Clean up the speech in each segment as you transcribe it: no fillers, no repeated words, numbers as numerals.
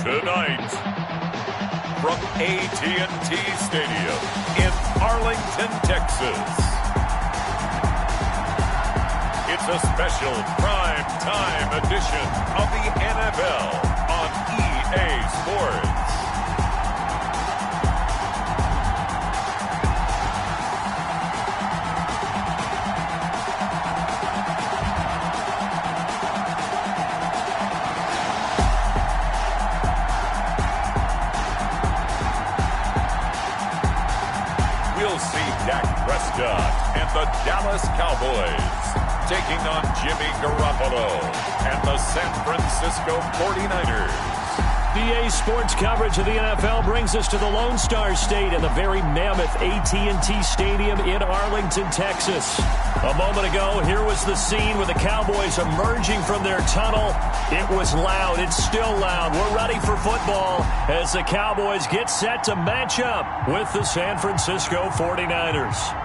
Tonight, from AT&T Stadium in Arlington, Texas, it's a special prime time edition of the NFL on EA Sports. We'll see Dak Prescott and the Dallas Cowboys taking on Jimmy Garoppolo and the San Francisco 49ers. EA Sports coverage of the NFL brings us to the Lone Star State and the very mammoth AT&T Stadium in Arlington, Texas. A moment ago, here was the scene with the Cowboys emerging from their tunnel. It was loud. It's still loud. We're ready for football as the Cowboys get set to match up with the San Francisco 49ers.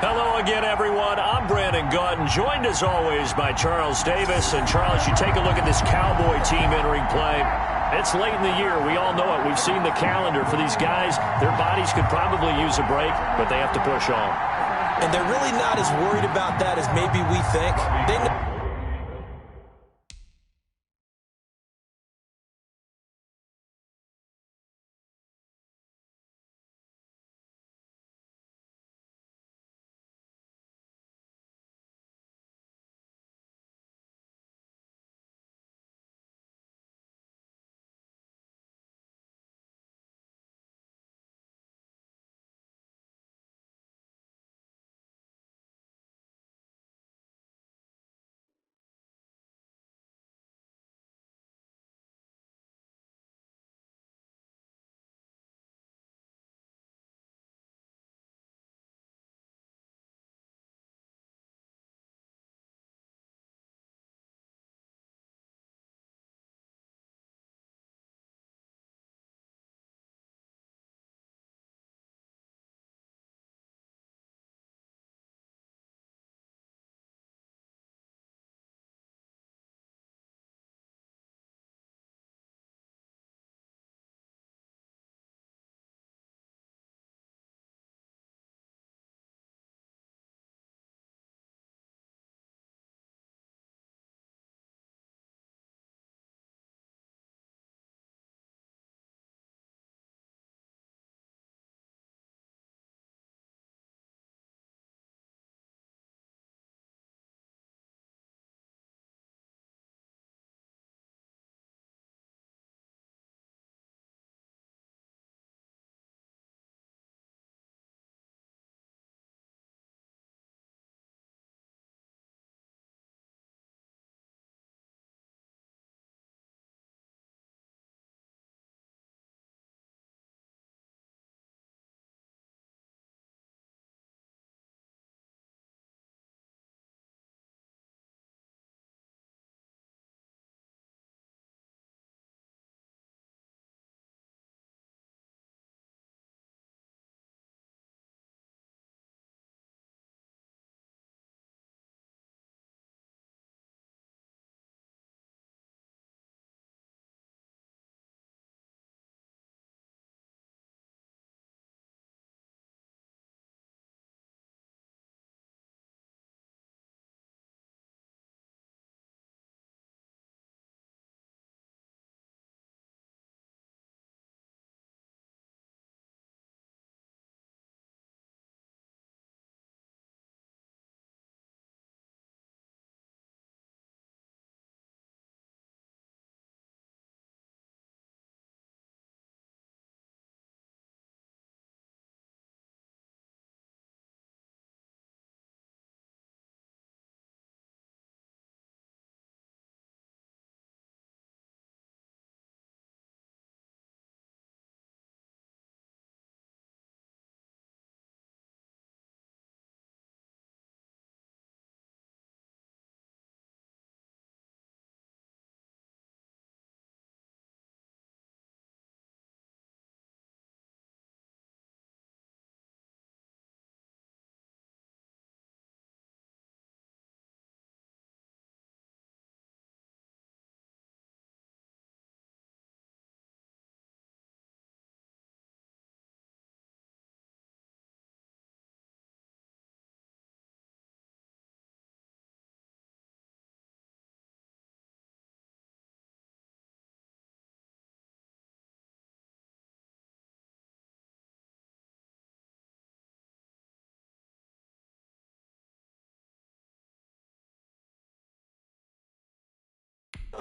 Hello again, everyone. I'm Brandon Gautin, joined as always by Charles Davis. And Charles, you take a look at this Cowboy team entering play. It's late in the year. We all know it. We've seen the calendar for these guys. Their bodies could probably use a break, but they have to push on. And they're really not as worried about that as maybe we think. They know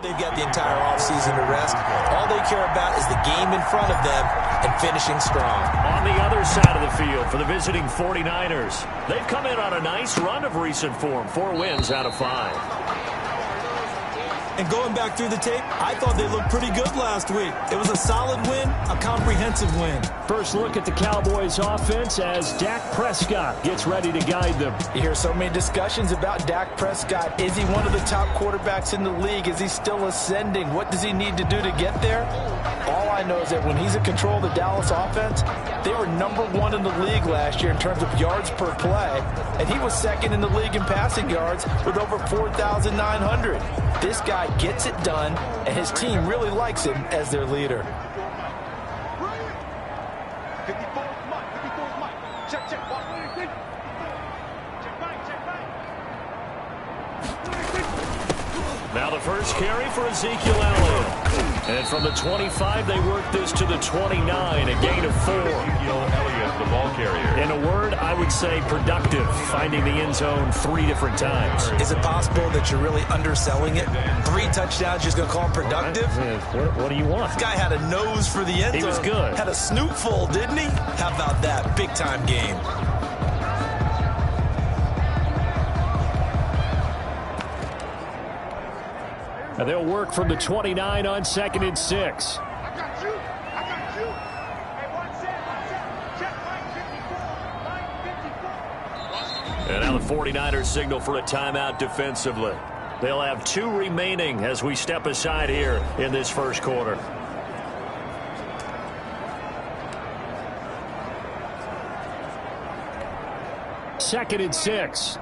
They've got the entire offseason to rest. All they care about is the game in front of them and finishing strong. On the other side of the field for the visiting 49ers, they've come in on a nice run of recent form. 4 wins out of 5. And going back through the tape, I thought they looked pretty good last week. It was a solid win, a comprehensive win. First look at the Cowboys offense as Dak Prescott gets ready to guide them. You hear so many discussions about Dak Prescott. Is he one of the top quarterbacks in the league? Is he still ascending? What does he need to do to get there? All I know is that when he's in control of the Dallas offense, they were #1 in the league last year in terms of yards per play, and he was second in the league in passing yards with over 4,900. This guy gets it done, and his team really likes him as their leader. Now the first carry for Ezekiel Elliott. And from the 25, they work this to the 29, a gain of 4. Ezekiel Elliott, the ball carrier. In a word, I would say productive, finding the end zone 3 different times. Is it possible that you're really underselling it? 3 touchdowns, just going to call him productive? What do you want? This guy had a nose for the end zone. He was good. Had a snoot full, didn't he? How about that? Big-time game. And they'll work from the 29 on 2nd and 6. And now the 49ers signal for a timeout defensively. They'll have 2 remaining as we step aside here in this first quarter. Second and 6.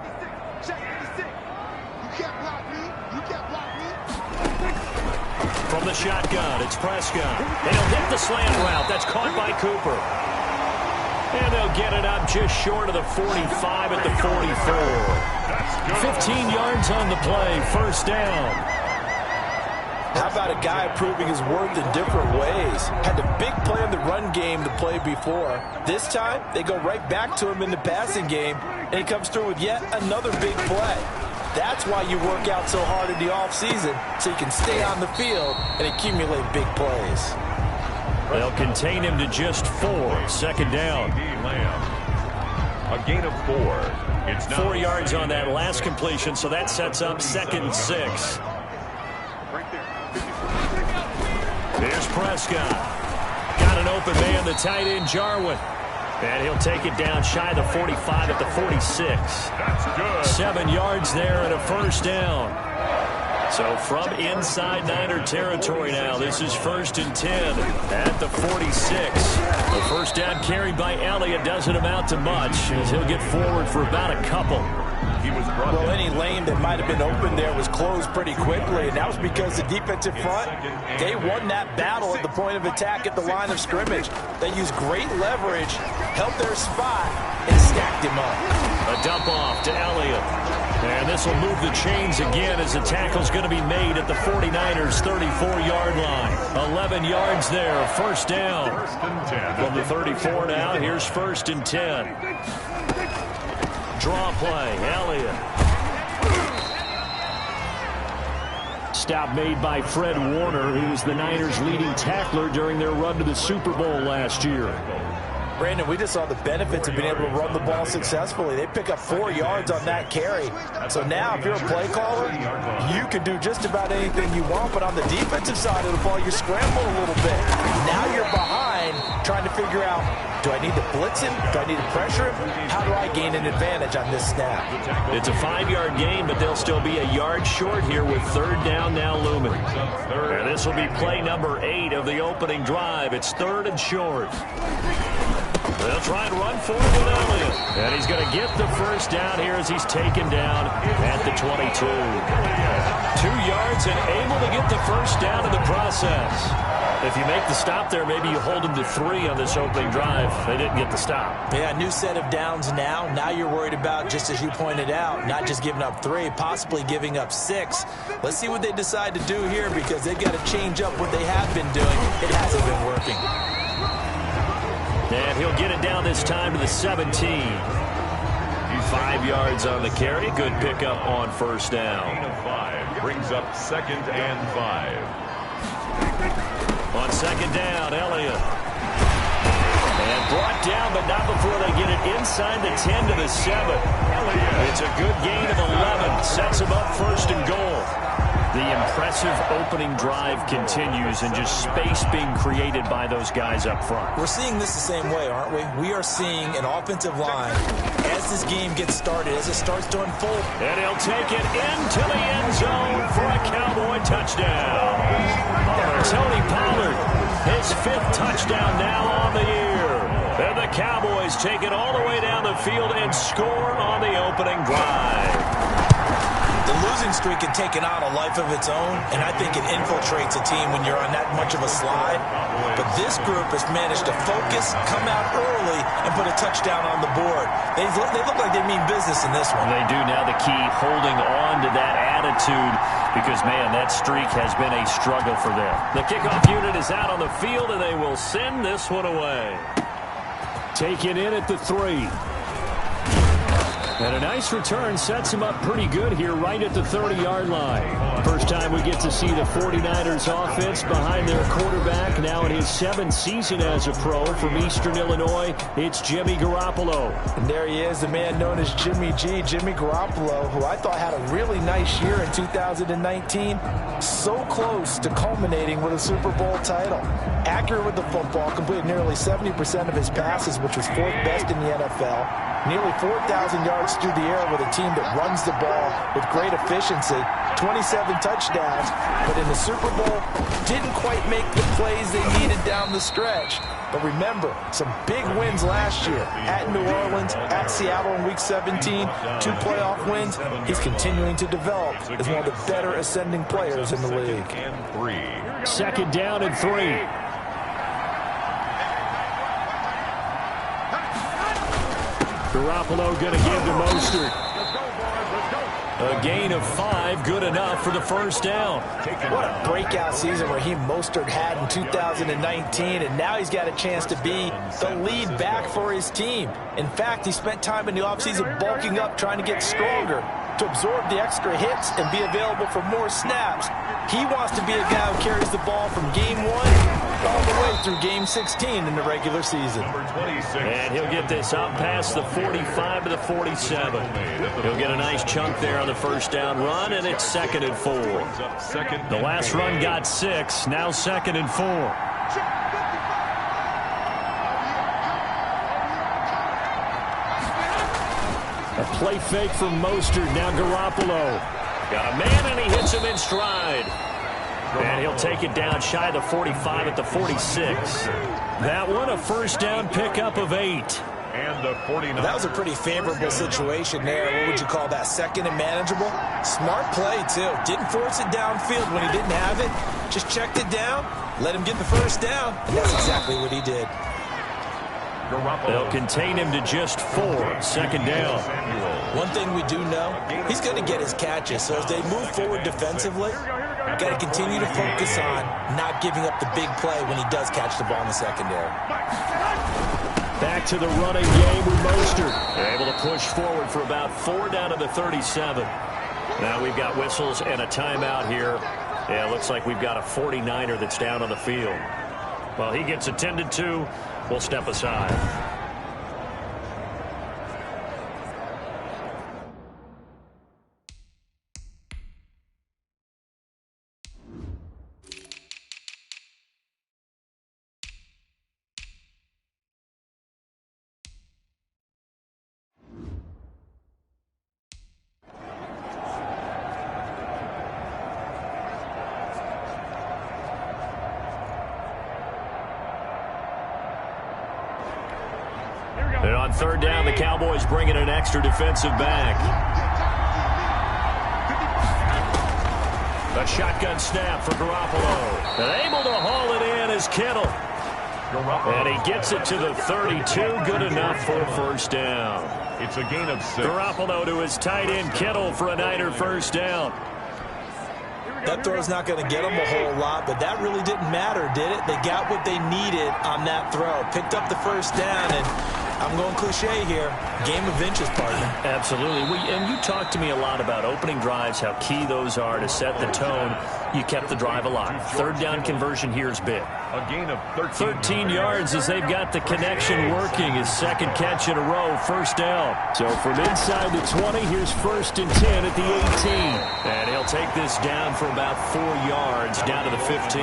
From the shotgun, it's Prescott. And he'll hit the slant route. That's caught by Cooper. And they'll get it up just short of the 45 at the 44. 15 yards on the play, first down. How about a guy proving his worth in different ways? Had the big play in the run game the play before. This time, they go right back to him in the passing game, and he comes through with yet another big play. That's why you work out so hard in the offseason, so you can stay on the field and accumulate big plays. They'll contain him to just 4. Second down. A gain of 4. It's 4 yards on that last completion, so that sets up 2nd and 6. Here's Prescott. Got an open man, the tight end, Jarwin. And he'll take it down shy of the 45 at the 46. That's good. 7 yards there and a first down. So from inside Niner territory now, this is 1st and 10 at the 46. The first down carried by Elliott doesn't amount to much as he'll get forward for about a couple. He was brought Well, any lane that might have been open there was closed pretty quickly, and that was because the defensive front, they won that battle at the point of attack at the line of scrimmage. They used great leverage, held their spot, and stacked him up. A dump off to Elliott. And this will move the chains again as the tackle's going to be made at the 49ers' 34-yard line. 11 yards there, first down. 1st and 10. From the 34 now, here's 1st and 10. Draw play, Elliott. Stop made by Fred Warner, who was the Niners' leading tackler during their run to the Super Bowl last year. Brandon, we just saw the benefits of being able to run the ball successfully. They pick up 4 yards on that carry. So now if you're a play caller, you can do just about anything you want, but on the defensive side of the ball, you scramble a little bit. Now you're behind trying to figure out, do I need to blitz him? Do I need to pressure him? How do I gain an advantage on this snap? It's a 5-yard gain, but they'll still be a yard short here with 3rd down now looming. And this will be play number 8 of the opening drive. It's 3rd and short. They'll try and run for it with Elliott. And he's going to get the first down here as he's taken down at the 22. 2 yards and able to get the first down in the process. If you make the stop there, maybe you hold them to 3 on this opening drive. They didn't get the stop. Yeah, new set of downs now. Now you're worried about, just as you pointed out, not just giving up 3, possibly giving up 6. Let's see what they decide to do here because they've got to change up what they have been doing. It hasn't been working. And he'll get it down this time to the 17. 5 yards on the carry. Good pickup on first down. Gain of 5 brings up 2nd and 5. On second down, Elliott. And brought down, but not before they get it inside the 10 to the 7. It's a good gain of 11. Sets them up 1st and goal. The impressive opening drive continues, and just space being created by those guys up front. We're seeing this the same way, aren't we? We are seeing an offensive line as this game gets started, as it starts to unfold. And he'll take it into the end zone for a Cowboy touchdown. Tony Pollard, his 5th touchdown now on the year. And the Cowboys take it all the way down the field and score on the opening drive. The losing streak had taken on a life of its own, and I think it infiltrates a team when you're on that much of a slide. But this group has managed to focus, come out early, and put a touchdown on the board. They look like they mean business in this one. They do. Now the key, holding on to that attitude, because, man, that streak has been a struggle for them. The kickoff unit is out on the field, and they will send this one away. Taken in at the 3. And a nice return sets him up pretty good here right at the 30-yard line. First time we get to see the 49ers offense behind their quarterback. Now in his 7th season as a pro from Eastern Illinois, it's Jimmy Garoppolo. And there he is, the man known as Jimmy G, Jimmy Garoppolo, who I thought had a really nice year in 2019. So close to culminating with a Super Bowl title. Accurate with the football, completed nearly 70% of his passes, which was 4th best in the NFL. Nearly 4,000 yards through the air with a team that runs the ball with great efficiency. 27 touchdowns, but in the Super Bowl, didn't quite make the plays they needed down the stretch. But remember, some big wins last year at New Orleans, at Seattle in Week 17, 2 playoff wins. He's continuing to develop as one of the better ascending players in the league. 2nd down and 3. Garoppolo going to give to Mostert. A gain of 5, good enough for the first down. What a breakout season Raheem Mostert had in 2019, and now he's got a chance to be the lead back for his team. In fact, he spent time in the offseason bulking up, trying to get stronger, to absorb the extra hits and be available for more snaps. He wants to be a guy who carries the ball from game 1 all the way through game 16 in the regular season. And he'll get this out past the 45 to the 47. He'll get a nice chunk there on the first down run, and it's 2nd and 4. The last run got 6, now 2nd and 4. A play fake from Mostert, now Garoppolo. Got a man, and he hits him in stride. And he'll take it down shy of the 45 at the 46. That one, a first down pickup of 8. And the 49. That was a pretty favorable situation there. What would you call that? 2nd and manageable? Smart play, too. Didn't force it downfield when he didn't have it. Just checked it down, let him get the first down, and that's exactly what he did. They'll contain him to just 4. 2nd down. One thing we do know, he's going to get his catches. So as they move forward defensively, got to continue to focus on not giving up the big play when he does catch the ball in the secondary. Back to the running game with Mostert. Able to push forward for about 4 down to the 37. Now we've got whistles and a timeout here. Yeah, it looks like we've got a 49er that's down on the field. Well, he gets attended to. We'll step aside. And on 3rd down, the Cowboys bring in an extra defensive back. A shotgun snap for Garoppolo. And able to haul it in is Kittle. And he gets it to the 32. Good enough for a first down. It's a gain of 6. Garoppolo to his tight end Kittle for a Niner first down. That throw's not going to get them a whole lot, but that really didn't matter, did it? They got what they needed on that throw. Picked up the first down, and I'm going cliche here. Game of inches, partner. Absolutely. And you talked to me a lot about opening drives, how key those are to set the tone. You kept the drive alive. Third down conversion here is big. A gain of 13 yards as they've got the connection working. His second catch in a row, first down. So from inside the 20, here's 1st and 10 at the 18. And he'll take this down for about 4 yards down to the 15.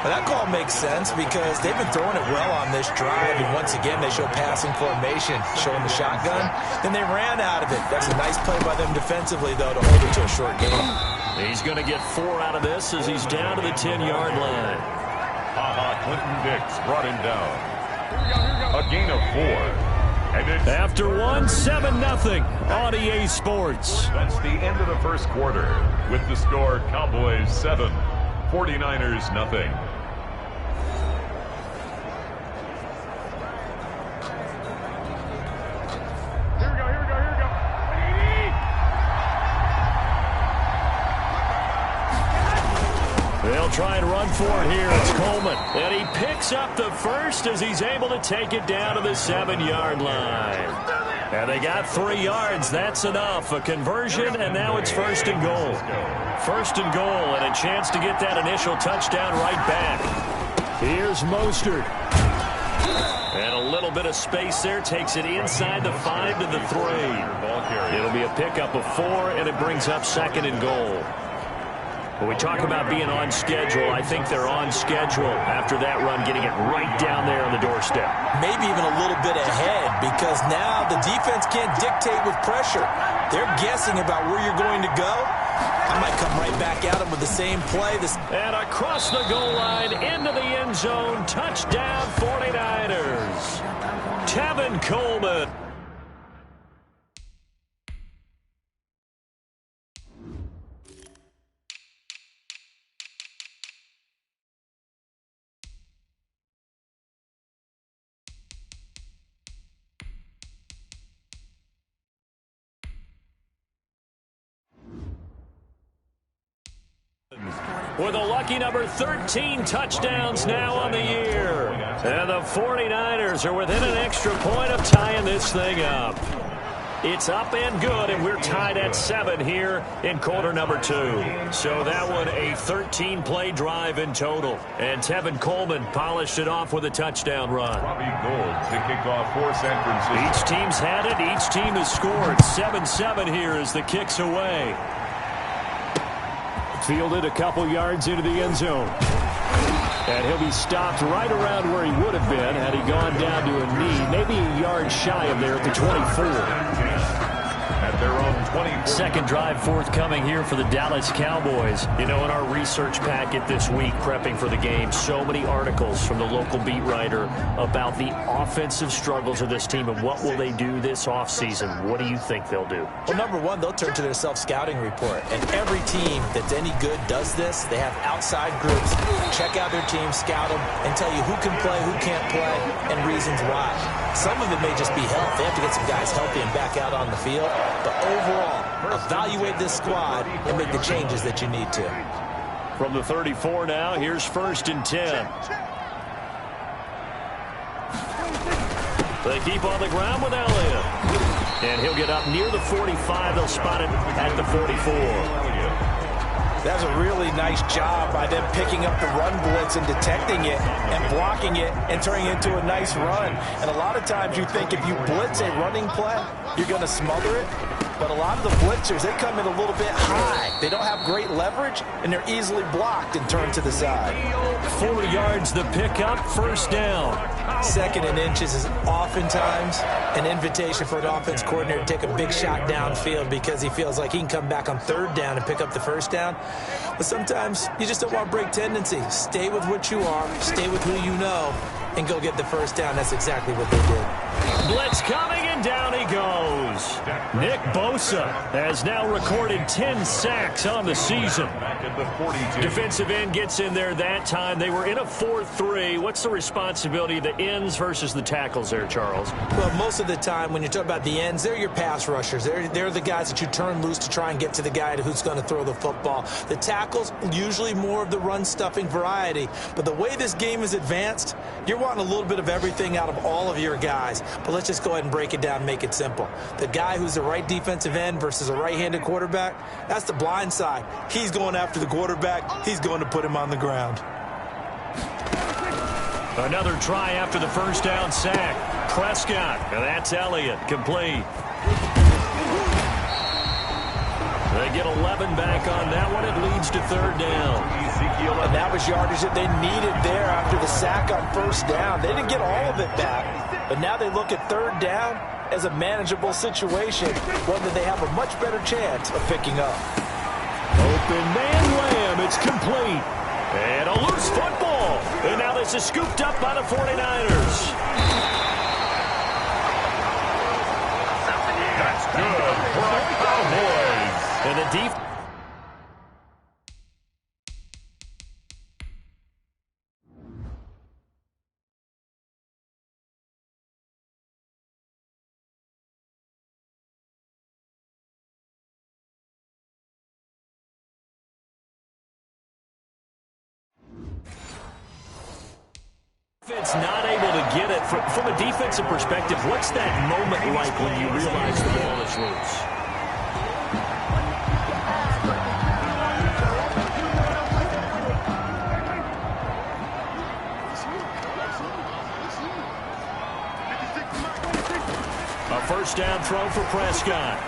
Well, that call makes sense because they've been throwing it well on this drive, and once again they show passing formation, showing the shotgun. Then they ran out of it. That's a nice play by them defensively, though, to hold it to a short game. He's going to get 4 out of this as he's down to the 10-yard line. Clinton Dix brought him down. A gain of 4. And after 7-0 on EA Sports. That's the end of the first quarter with the score Cowboys 7, 49ers nothing. They'll try and run for it here. It's Coleman. And he picks up the first as he's able to take it down to the 7-yard line. And they got 3 yards. That's enough. A conversion, and now it's 1st and goal. 1st and goal, and a chance to get that initial touchdown right back. Here's Mostert. And a little bit of space there. Takes it inside the 5 to the 3. It'll be a pickup of 4, and it brings up 2nd and goal. When we talk about being on schedule, I think they're on schedule after that run, getting it right down there on the doorstep. Maybe even a little bit ahead because now the defense can't dictate with pressure. They're guessing about where you're going to go. I might come right back at them with the same play. And across the goal line, into the end zone, touchdown 49ers. Tevin Coleman. With a lucky number 13 touchdowns now on the year. And the 49ers are within an extra point of tying this thing up. It's up and good, and we're tied at 7 here in quarter number 2. So that one a 13-play drive in total. And Tevin Coleman polished it off with a touchdown run. Robbie Gould to kick off for San Francisco. Each team's had it. Each team has scored. 7-7 here as the kick's away. Fielded a couple yards into the end zone. And he'll be stopped right around where he would have been had he gone down to a knee, maybe a yard shy of there at the 24. At their own 24. Second drive forthcoming here for the Dallas Cowboys. You know, in our research packet this week, prepping for the game, so many articles from the local beat writer about the offensive struggles of this team and what will they do this offseason. What do you think they'll do? Well, number one, they'll turn to their self-scouting report. And every team that's any good does this. They have outside groups. Check out their team, scout them, and tell you who can play, who can't play, and reasons why. Some of it may just be health. They have to get some guys healthy and back out on the field. But overall, evaluate this squad and make the changes that you need to. From the 34 now, here's 1st and 10. They keep on the ground with Elliott. And he'll get up near the 45. They'll spot it at the 44. That's a really nice job by them picking up the run blitz and detecting it and blocking it and turning it into a nice run. And a lot of times you think if you blitz a running play, you're going to smother it. But a lot of the blitzers, they come in a little bit high. They don't have great leverage, and they're easily blocked and turned to the side. 4 yards the pickup, 1st down. 2nd and inches is oftentimes an invitation for an offense coordinator to take a big shot downfield because he feels like he can come back on 3rd down and pick up the 1st down. But sometimes you just don't want to break tendency. Stay with what you are, stay with who you know, and go get the 1st down. That's exactly what they did. Blitz coming, and down he goes. Nick Bosa has now recorded 10 sacks on the season. Defensive end gets in there that time. They were in a 4-3. What's the responsibility of the ends versus the tackles there, Charles? Well, most of the time when you talk about the ends, they're your pass rushers. They're the guys that you turn loose to try and get to the guy who's going to throw the football. The tackles, usually more of the run-stuffing variety. But the way this game is advanced, you're wanting a little bit of everything out of all of your guys. But let's just go ahead and break it down and make it simple. The guy who's the right defensive end versus a right-handed quarterback, that's the blind side. He's going after the quarterback. He's going to put him on the ground. Another try after the first down sack. Prescott, and that's Elliott, complete. They get 11 back on that one. It leads to third down. And that was yardage that they needed there after the sack on first down. They didn't get all of it back, but now they look at third down as a manageable situation, one that they have a much better chance of picking up. Open man Lamb, it's complete. And a loose football. And now this is scooped up by the 49ers. That's good for the Cowboys. And the defense. Defense not able to get it. From a defensive perspective, what's that moment like when you realize the ball is loose? A first down throw for Prescott.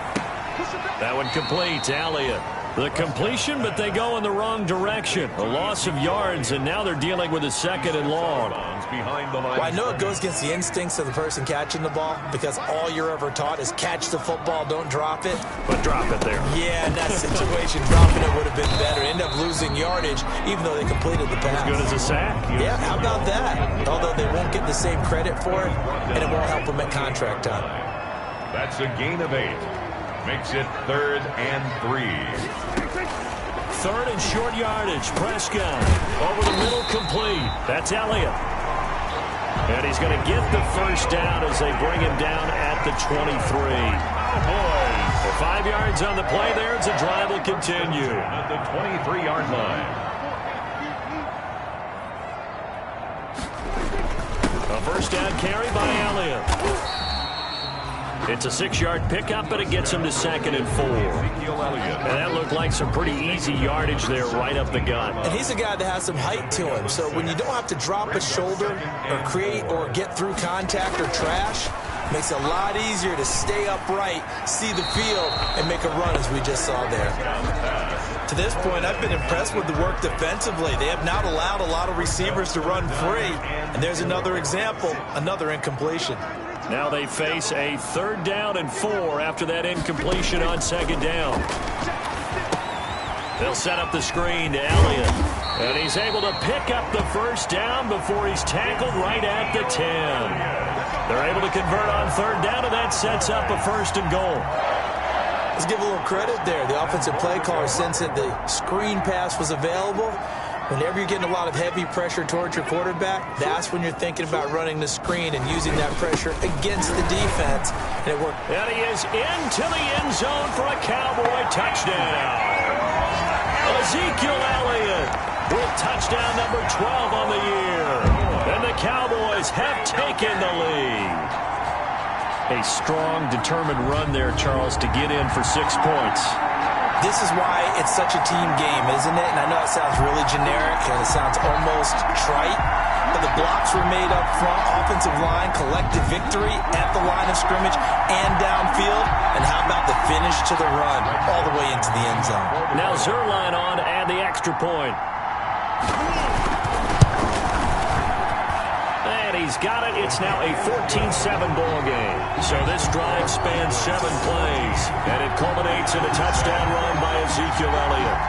That one complete to Elliott. The completion, but they go in the wrong direction. A loss of yards, and now they're dealing with a second and long. Well, I know it goes against the instincts of the person catching the ball because all you're ever taught is catch the football, don't drop it. But drop it there. Yeah, in that situation, dropping it would have been better. End up losing yardage, even though they completed the pass. As good as a sack. Yeah, how about that? Although they won't get the same credit for it, and it won't help them at contract time. That's a gain of 8. Makes it 3rd and 3. Third and short yardage. Prescott over the middle, complete. That's Elliott. And he's going to get the first down as they bring him down at the 23. Cowboys. 5 yards on the play there. It's a drive will continue. At the 23-yard line. A first down carry by Elliott. It's a 6-yard pickup, but it gets him to 2nd and 4. And that looked like some pretty easy yardage there right up the gut. And he's a guy that has some height to him. So when you don't have to drop a shoulder or create or get through contact or trash, it makes it a lot easier to stay upright, see the field, and make a run as we just saw there. To this point, I've been impressed with the work defensively. They have not allowed a lot of receivers to run free. And there's another example, another incompletion. Now they face a 3rd down and 4 after that incompletion on 2nd down. They'll set up the screen to Elliott. And he's able to pick up the first down before he's tackled right at the 10. They're able to convert on 3rd down, and that sets up a 1st and goal. Let's give a little credit there. The offensive play caller sensed that the screen pass was available. Whenever you're getting a lot of heavy pressure towards your quarterback, that's when you're thinking about running the screen and using that pressure against the defense. And it worked. And he is into the end zone for a Cowboy touchdown. Ezekiel Elliott with touchdown number 12 on the year. And the Cowboys have taken the lead. A strong, determined run there, Charles, to get in for 6 points. This is why it's such a team game, isn't it? And I know it sounds really generic and it sounds almost trite, but the blocks were made up front, offensive line, collective victory at the line of scrimmage and downfield. And how about the finish to the run all the way into the end zone? Now Zerline on to add the extra point. And he's got it. It's now a 14-7 ball game. So this drive spans 7 plays. And it culminates in a touchdown run by Ezekiel Elliott.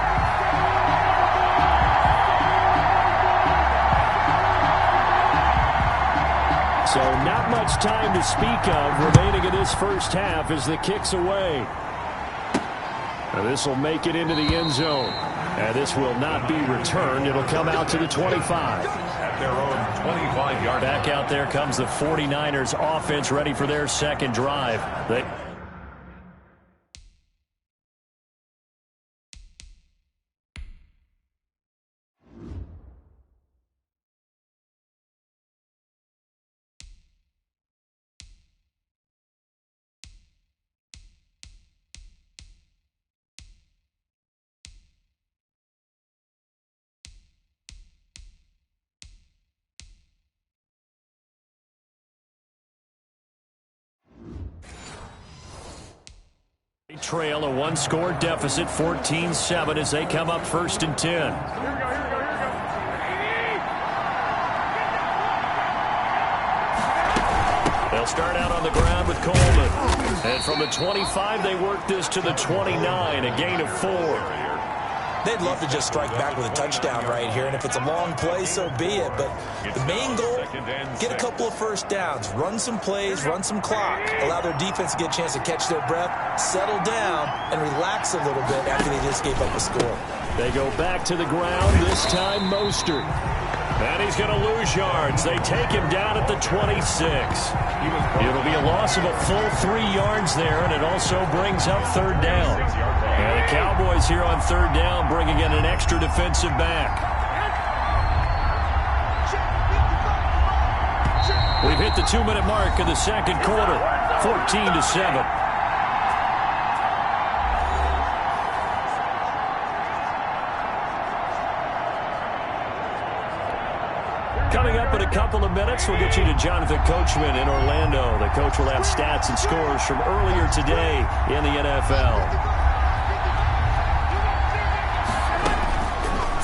So not much time to speak of remaining in this first half as the kick's away. This will make it into the end zone. And this will not be returned. It'll come out to the 25. At their own 25-yard. Back out there comes the 49ers offense ready for their second drive. Trail a one-score deficit, 14-7 as they come up 1st and 10. They'll start out on the ground with Coleman. And from the 25, they work this to the 29, a gain of 4. They'd love to just strike back with a touchdown right here, and if it's a long play, so be it. But the main goal, get a couple of first downs, run some plays, run some clock, allow their defense to get a chance to catch their breath, settle down, and relax a little bit after they just gave up a score. They go back to the ground, this time Mostert. And he's going to lose yards. They take him down at the 26. It'll be a loss of a full 3 yards there, and it also brings up 3rd down. And the Cowboys here on 3rd down bringing in an extra defensive back. We've hit the 2-minute mark of the second quarter, 14-7. Coming up in a couple of minutes, we'll get you to Jonathan Coachman in Orlando. The coach will have stats and scores from earlier today in the NFL.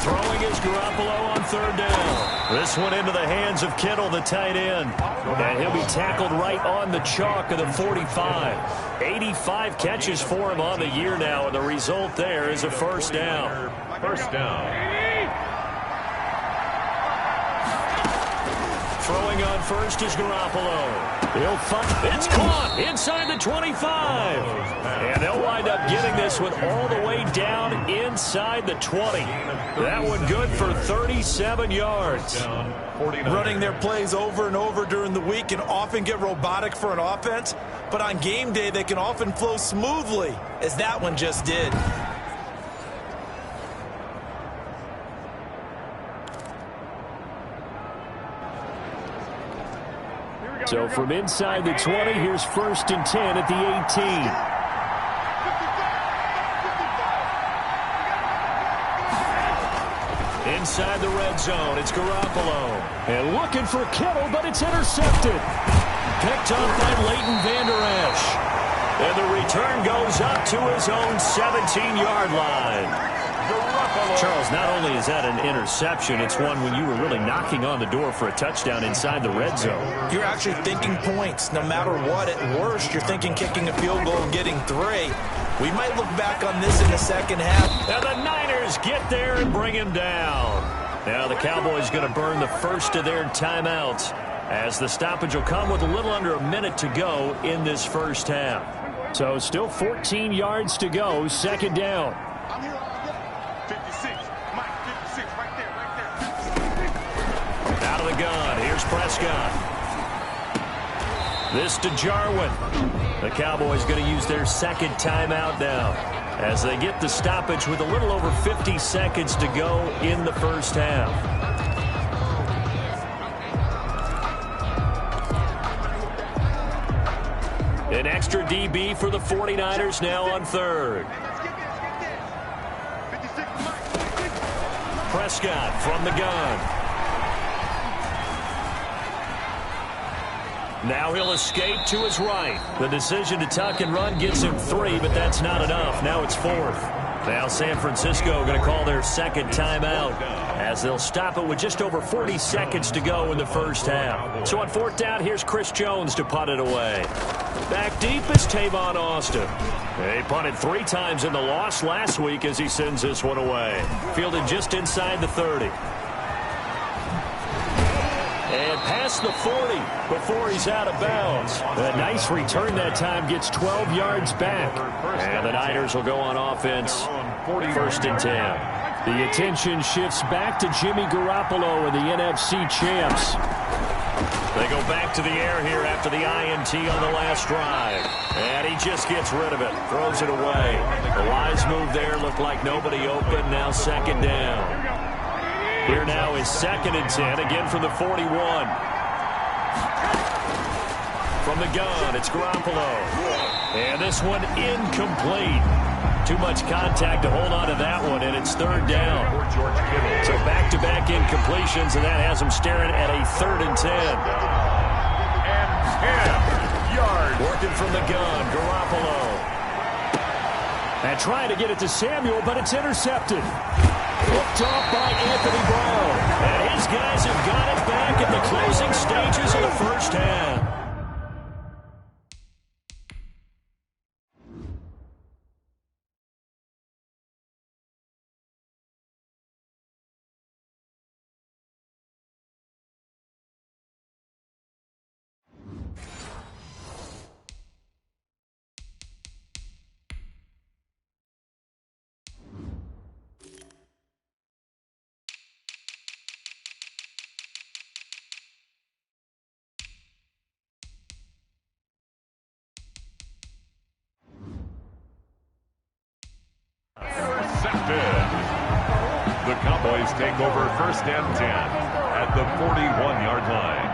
Throwing is Garoppolo on 3rd down. This one into the hands of Kittle, the tight end. And he'll be tackled right on the chalk of the 45. 85 catches for him on the year now, and the result there is a 1st down. 1st down. Throwing on 1st is Garoppolo. He'll find. It's caught inside the 25. And they'll wind up getting this one all the way down inside the 20. That one good for 37 yards. Running their plays over and over during the week can often get robotic for an offense, but on game day they can often flow smoothly, as that one just did. So from inside the 20, here's 1st and 10 at the 18. Inside the red zone, it's Garoppolo. And looking for Kittle, but it's intercepted. Picked up by Leighton Vander Esch. And the return goes up to his own 17-yard line. Charles, not only is that an interception, it's one when you were really knocking on the door for a touchdown inside the red zone. You're actually thinking points. No matter what, at worst, you're thinking kicking a field goal and getting 3. We might look back on this in the second half. And the Niners get there and bring him down. Now the Cowboys going to burn the first of their timeouts as the stoppage will come with a little under a minute to go in this first half. So still 14 yards to go, 2nd down. Out of the gun, here's Prescott. This to Jarwin. The Cowboys going to use their 2nd timeout now as they get the stoppage with a little over 50 seconds to go in the first half. An extra DB for the 49ers now on 3rd. Prescott from the gun. Now he'll escape to his right. The decision to tuck and run gets him 3, but that's not enough. Now it's 4th. Now San Francisco going to call their 2nd timeout as they'll stop it with just over 40 seconds to go in the first half. So on 4th down, here's Chris Jones to punt it away. Back deep is Tavon Austin. He punted 3 times in the loss last week as he sends this one away. Fielded just inside the 30. And past the 40 before he's out of bounds. A nice return that time, gets 12 yards back. And the Niners will go on offense, 1st and 10. The attention shifts back to Jimmy Garoppolo and the NFC champs. They go back to the air here after the INT on the last drive. And he just gets rid of it, throws it away. The wise move there, looked like nobody open, now 2nd down. Here now is 2nd and 10, again from the 41. From the gun, it's Garoppolo. And this one incomplete. Too much contact to hold on to that one, and it's 3rd down. So back-to-back incompletions, and that has them staring at a 3rd and 10. And 10 yards. Working from the gun, Garoppolo. And trying to get it to Samuel, but it's intercepted. Picked off by Anthony Brown. And his guys have got it back in the closing stages of the 1st half. The Cowboys take over 1st and 10 at the 41-yard line.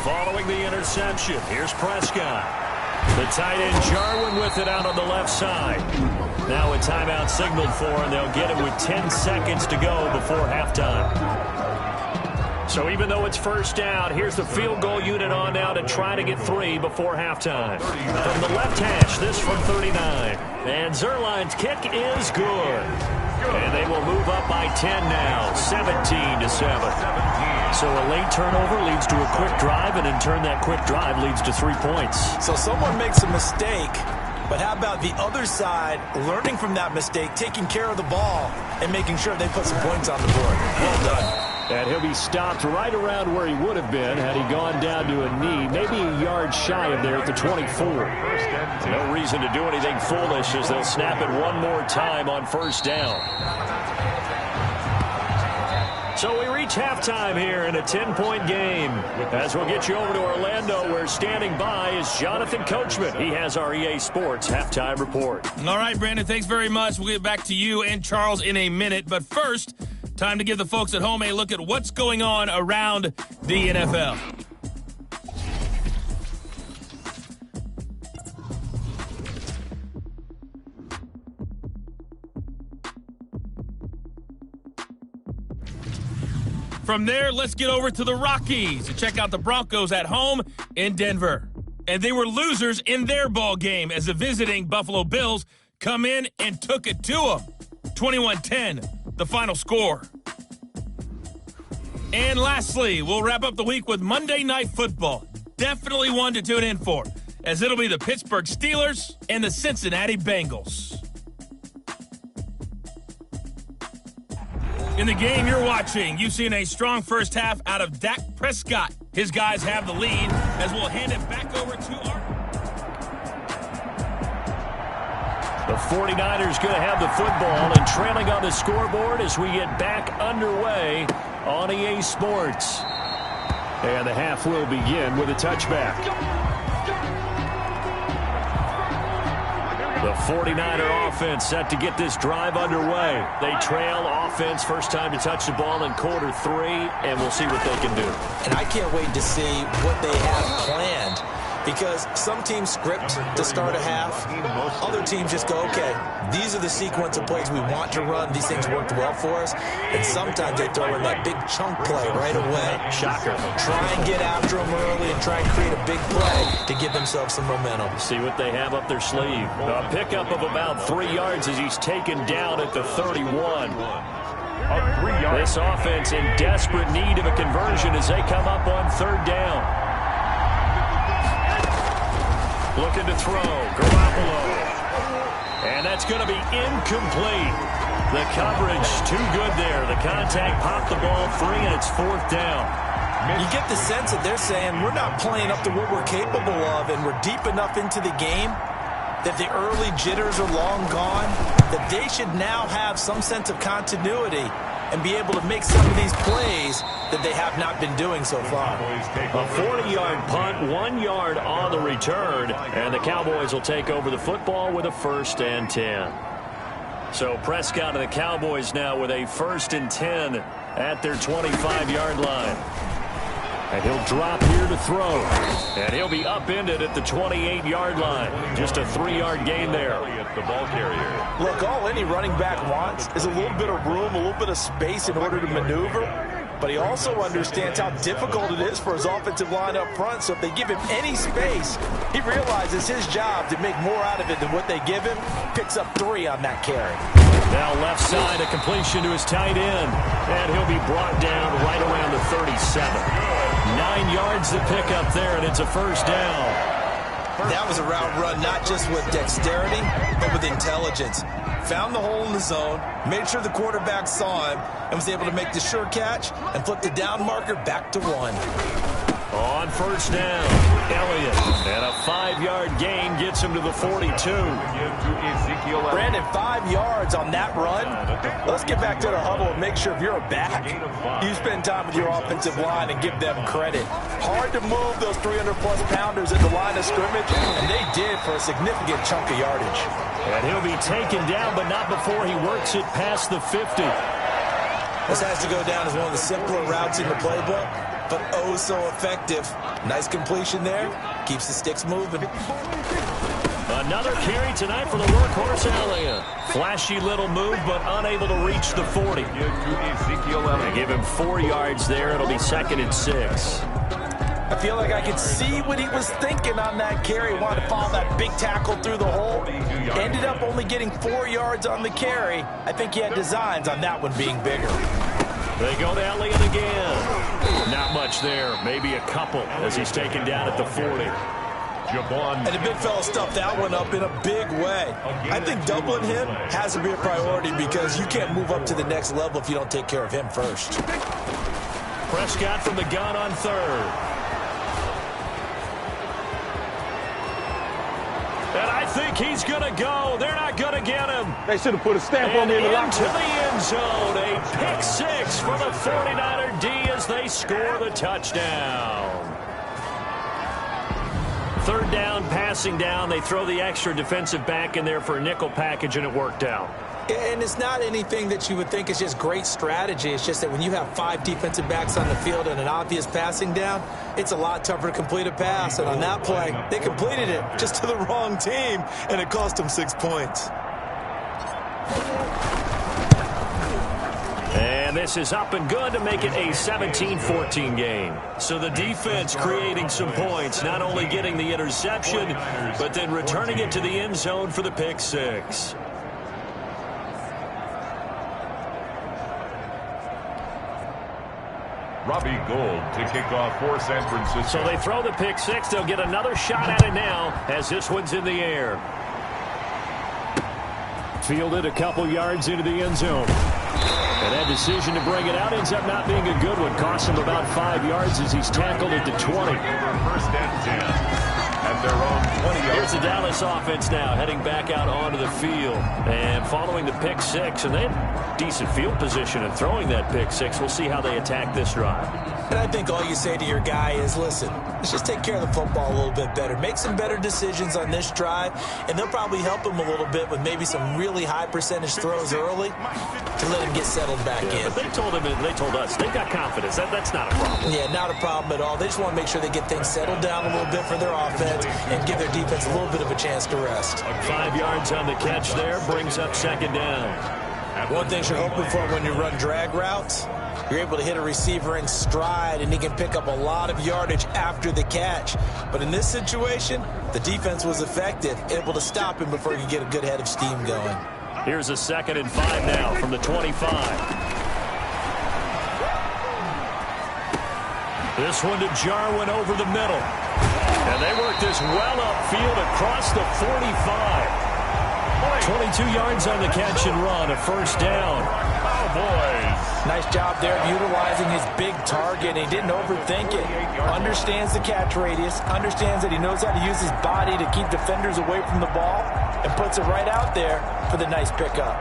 Following the interception, here's Prescott. The tight end Jarwin with it out on the left side. Now a timeout signaled for, and they'll get it with 10 seconds to go before halftime. So even though it's 1st down, here's the field goal unit on now to try to get 3 before halftime. From the left hash, this from 39. And Zerline's kick is good. And they will move up by 10 now, 17-7. So a late turnover leads to a quick drive, and in turn that quick drive leads to 3 points. So someone makes a mistake, but how about the other side learning from that mistake, taking care of the ball, and making sure they put some points on the board? Well done. And he'll be stopped right around where he would have been had he gone down to a knee, maybe a yard shy of there at the 24. No reason to do anything foolish as they'll snap it one more time on 1st down. So we reach halftime here in a 10-point game. As we'll get you over to Orlando, where standing by is Jonathan Coachman. He has our EA Sports halftime report. All right, Brandon, thanks very much. We'll get back to you and Charles in a minute. But first, time to give the folks at home a look at what's going on around the NFL. From there, let's get over to the Rockies to check out the Broncos at home in Denver. And they were losers in their ball game as the visiting Buffalo Bills come in and took it to them. 21-10, the final score. And lastly, we'll wrap up the week with Monday Night Football. Definitely one to tune in for, as it'll be the Pittsburgh Steelers and the Cincinnati Bengals. In the game you're watching, you've seen a strong first half out of Dak Prescott. His guys have the lead, as we'll hand it back over to our... The 49ers going to have the football and trailing on the scoreboard as we get back underway on EA Sports. And the half will begin with a touchback. The 49er offense set to get this drive underway. They trail offense, first time to touch the ball in quarter 3, and we'll see what they can do. And I can't wait to see what they have planned, because some teams script to start a half. Other teams just go, okay, these are the sequence of plays we want to run. These things worked well for us. And sometimes they throw in that big chunk play right away. Shocker. Try and get after them early and try and create a big play to give themselves some momentum. See what they have up their sleeve. A pickup of about 3 yards as he's taken down at the 31. This offense in desperate need of a conversion as they come up on 3rd down. Looking to throw. Garoppolo. And that's going to be incomplete. The coverage too good there. The contact popped the ball free, and it's 4th down. You get the sense that they're saying we're not playing up to what we're capable of, and we're deep enough into the game that the early jitters are long gone, that they should now have some sense of continuity and be able to make some of these plays that they have not been doing so far. A 40-yard punt, 1 yard on the return, and the Cowboys will take over the football with a 1st and 10. So Prescott and the Cowboys now with a 1st and 10 at their 25-yard line. And he'll drop here to throw. And he'll be upended at the 28-yard line. Just a 3-yard gain there. The ball carrier. Look, all any running back wants is a little bit of room, a little bit of space in order to maneuver. But he also understands how difficult it is for his offensive line up front. So if they give him any space, he realizes his job to make more out of it than what they give him. Picks up 3 on that carry. Now left side, a completion to his tight end. And he'll be brought down right around the 37. 9 yards to pick up there, and it's a 1st down. That was a route run not just with dexterity, but with intelligence. Found the hole in the zone, made sure the quarterback saw him, and was able to make the sure catch and flip the down marker back to 1. On 1st down, Elliott. And a 5-yard gain gets him to the 42. Brandon, 5 yards on that run. Let's get back to the huddle and make sure if you're a back, you spend time with your offensive line and give them credit. Hard to move those 300-plus pounders at the line of scrimmage, and they did for a significant chunk of yardage. And he'll be taken down, but not before he works it past the 50. This has to go down as one of the simpler routes in the playbook, but oh so effective. Nice completion there. Keeps the sticks moving. Another carry tonight for the workhorse Elliott. Flashy little move, but unable to reach the 40. They give him 4 yards there. It'll be 2nd and 6. I feel like I could see what he was thinking on that carry. He wanted to follow that big tackle through the hole. Ended up only getting 4 yards on the carry. I think he had designs on that one being bigger. They go to Elliott again. Not much there. Maybe a couple as he's taken down at the 40. And the big fella stuffed that one up in a big way. I think doubling him has to be a priority because you can't move up to the next level if you don't take care of him first. Prescott from the gun on 3rd. And I think he's going to go. They're not going to get him. They should have put a stamp on me in the locker room. Into the end zone. A pick 6 for the 49er D as they score the touchdown. 3rd down, passing down. They throw the extra defensive back in there for a nickel package, and it worked out. And it's not anything that you would think is just great strategy. It's just that when you have 5 defensive backs on the field and an obvious passing down, it's a lot tougher to complete a pass. And on that play, they completed it just to the wrong team, and it cost them 6 points. And this is up and good to make it a 17-14 game. So the defense creating some points, not only getting the interception, but then returning it to the end zone for the pick 6. Robbie Gould to kick off for San Francisco. So they throw the pick 6. They'll get another shot at it now as this one's in the air. Fielded a couple yards into the end zone. And that decision to bring it out ends up not being a good one. Costs him about 5 yards as he's tackled at the 20. 1st and 10. At their own 20 yards. Here's the Dallas offense now heading back out onto the field. And following the pick 6, and they had decent field position in throwing that pick 6. We'll see how they attack this drive. And I think all you say to your guy is, listen, let's just take care of the football a little bit better. Make some better decisions on this drive, and they'll probably help him a little bit with maybe some really high percentage throws early to let him get settled back in. But they told us, they've got confidence. That's not a problem. Yeah, not a problem at all. They just want to make sure they get things settled down a little bit for their offense and give their defense a little bit of a chance to rest. 5 yards on the catch there brings up 2nd down. One thing you're hoping for when you run drag routes, you're able to hit a receiver in stride, and he can pick up a lot of yardage after the catch. But in this situation, the defense was effective, able to stop him before he could get a good head of steam going. Here's a 2nd and 5 now from the 25. This one to Jarwin over the middle. And they work this well upfield across the 45. play. 22 yards on the catch and run, a first down. Cowboys. Nice job there utilizing his big target. He didn't overthink it. Understands the catch radius. Understands that he knows how to use his body to keep defenders away from the ball. And puts it right out there for the nice pickup.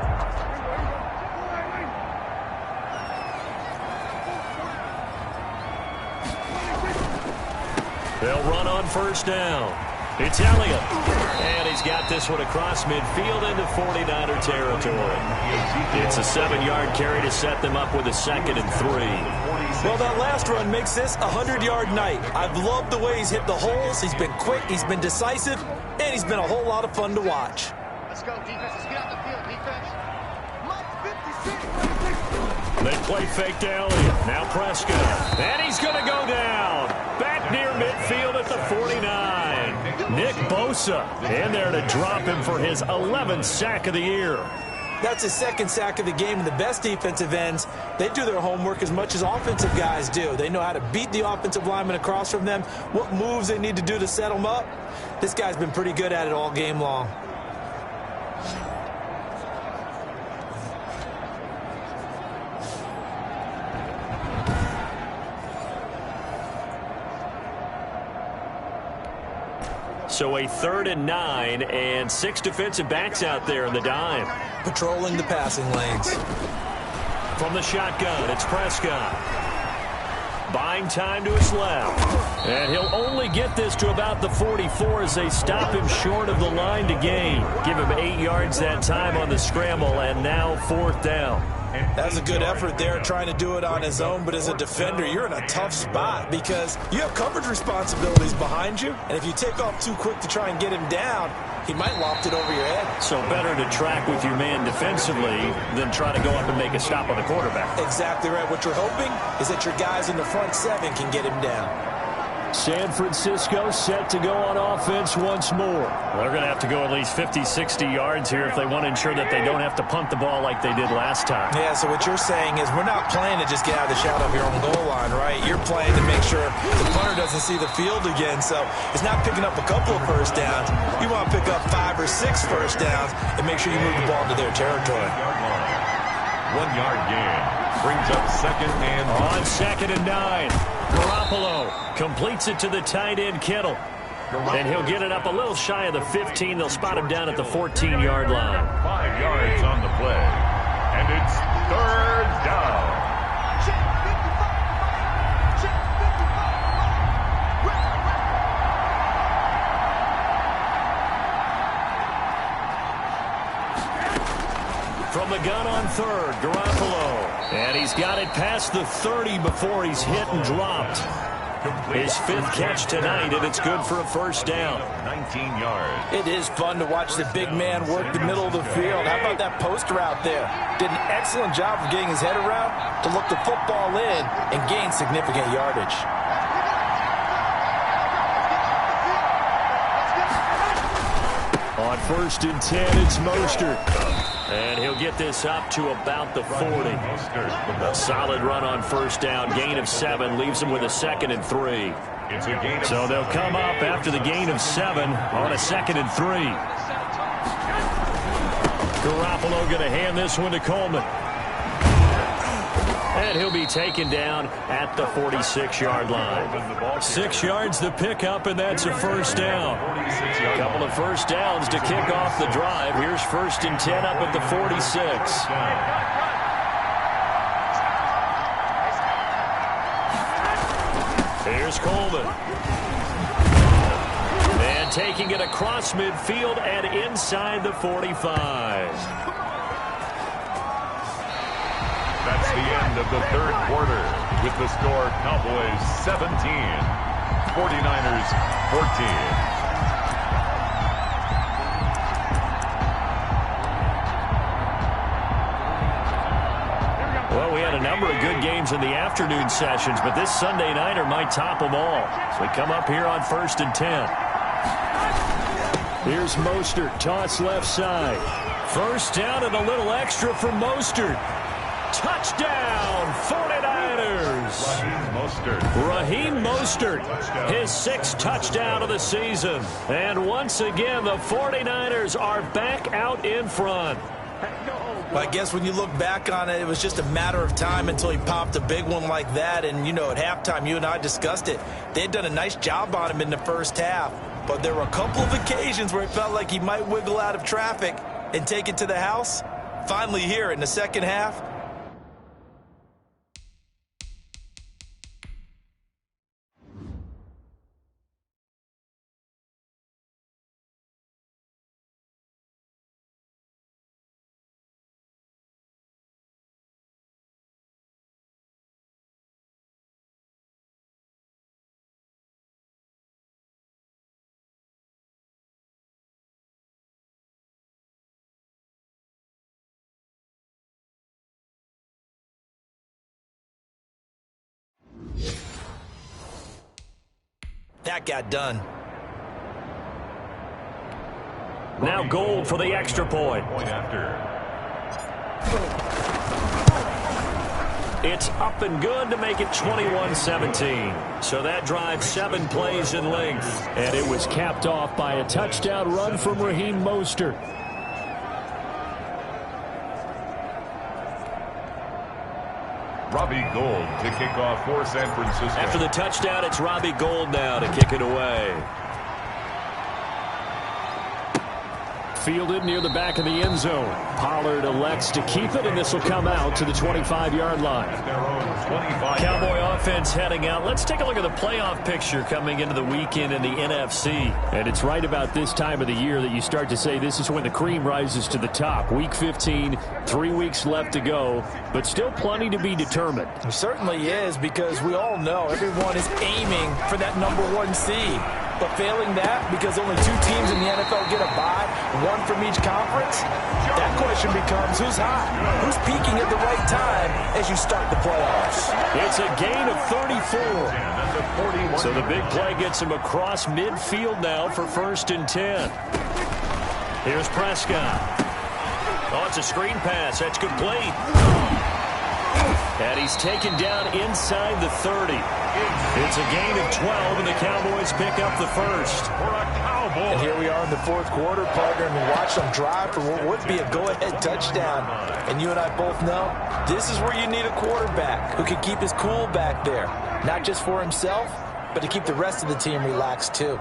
They'll run on first down. It's Elliott. And he's got this one across midfield into 49er territory. It's a 7-yard carry to set them up with a 2nd and 3. Well, that last run makes this a 100-yard night. I've loved the way he's hit the holes. He's been quick, he's been decisive, and he's been a whole lot of fun to watch. Let's go, defense. Let's get out the field, defense. They play fake to Elliott. Now Prescott. And he's going to go down. Back near midfield at the 49. Nick Bosa in there to drop him for his 11th sack of the year. That's his 2nd sack of the game, and the best defensive ends, they do their homework as much as offensive guys do. They know how to beat the offensive lineman across from them, what moves they need to do to set them up. This guy's been pretty good at it all game long. So a 3rd and 9 and 6 defensive backs out there in the dime. Patrolling the passing lanes. From the shotgun, it's Prescott. Buying time to his left. And he'll only get this to about the 44 as they stop him short of the line to gain. Give him 8 yards that time on the scramble, and now 4th down. That's a good effort there, trying to do it on his own, but as a defender, you're in a tough spot because you have coverage responsibilities behind you, and if you take off too quick to try and get him down, he might loft it over your head. So better to track with your man defensively than try to go up and make a stop on the quarterback. Exactly right. What you're hoping is that your guys in the front 7 can get him down. San Francisco set to go on offense once more. They're going to have to go at least 50, 60 yards here if they want to ensure that they don't have to punt the ball like they did last time. Yeah, so what you're saying is we're not playing to just get out of the shadow of your own goal line, right? You're playing to make sure the punter doesn't see the field again. So it's not picking up a couple of first downs. You want to pick up 5 or 6 first downs and make sure you move the ball to their territory. 1-yard gain. Brings up 2nd and on 2nd and 9. Garoppolo completes it to the tight end, Kittle. And he'll get it up a little shy of the 15. They'll spot him down at the 14-yard line. 5 yards on the play. And it's 3rd down. From the gun on 3rd, Garoppolo. And he's got it past the 30 before he's hit and dropped. His 5th catch tonight, and it's good for a first down. 19 yards. It is fun to watch the big man work the middle of the field. How about that post route there? Did an excellent job of getting his head around to look the football in and gain significant yardage. On 1st and 10, it's Mostert. And he'll get this up to about the 40. A solid run on first down. Gain of 7 leaves him with a 2nd and 3. So they'll come up after the gain of 7 on a 2nd and 3. Garoppolo going to hand this one to Coleman. And he'll be taken down at the 46-yard line. 6 yards the pickup, and that's a first down. A couple of first downs to kick off the drive. Here's 1st and 10 up at the 46. Here's Coleman. And taking it across midfield and inside the 45. That's the end of the 3rd quarter with the score Cowboys 17, 49ers 14. Well, we had a number of good games in the afternoon sessions, but this Sunday nighter might top them all. So we come up here on 1st and 10. Here's Mostert, toss left side. First down and a little extra for Mostert. Touchdown, 49ers. Raheem Mostert, his 6th touchdown of the season. And once again, the 49ers are back out in front. Well, I guess when you look back on it, it was just a matter of time until he popped a big one like that. And, you know, at halftime, you and I discussed it. They had done a nice job on him in the first half. But there were a couple of occasions where it felt like he might wiggle out of traffic and take it to the house. Finally here in the second half. That got done. Now Gold for the extra point. It's up and good to make it 21-17. So that drive 7 plays in length. And it was capped off by a touchdown run from Raheem Mostert. Robbie Gould to kick off for San Francisco. After the touchdown, it's Robbie Gould now to kick it away. Fielded near the back of the end zone. Pollard elects to keep it, and this will come out to the 25-yard line. Cowboy offense heading out. Let's take a look at the playoff picture coming into the weekend in the NFC. And it's right about this time of the year that you start to say this is when the cream rises to the top. Week 15, 3 weeks left to go, but still plenty to be determined. It certainly is, because we all know everyone is aiming for that #1 seed. But failing that, because only 2 teams in the NFL get a bye, 1 from each conference, that question becomes who's hot? Who's peaking at the right time as you start the playoffs? It's a gain of 34. So the big play gets him across midfield now for 1st and 10. Here's Prescott. Oh, it's a screen pass. That's complete. And he's taken down inside the 30. It's a gain of 12, and the Cowboys pick up the first. And here we are in the 4th quarter, partner, and we watch them drive for what would be a go-ahead touchdown. And you and I both know this is where you need a quarterback who can keep his cool back there, not just for himself, but to keep the rest of the team relaxed too.